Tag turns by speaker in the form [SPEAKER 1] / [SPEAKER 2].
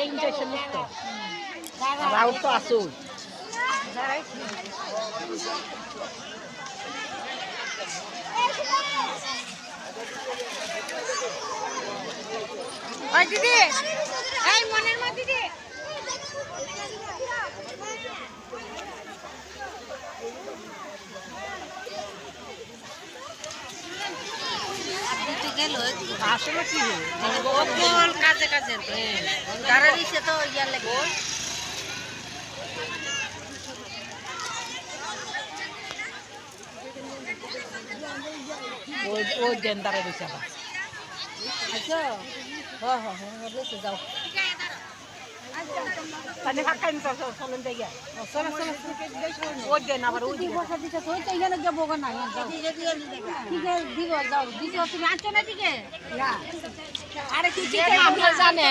[SPEAKER 1] injection মুক্ত route তো আসুই
[SPEAKER 2] ওই দিদি এই মনের মা দিদি
[SPEAKER 1] আসলে কি
[SPEAKER 2] কাজে কাজে তারা দিছে তো ইয়ার লাগে
[SPEAKER 1] ওই জেন্দারে দিছে আবার
[SPEAKER 2] আচ্ছা হ্যাঁ হ্যাঁ হ্যাঁ বসে যাও
[SPEAKER 1] পানি ফাঁকা নিতে চলেন যাই
[SPEAKER 2] চলো চলো
[SPEAKER 1] ওই দেন আবার ওই
[SPEAKER 2] কি বসা দিতে কই তো এখানে যাব না ঠিক আছে দিব যাও দিছো তুমি আছো না ঠিক আছে
[SPEAKER 1] আরে কি আমরা জানে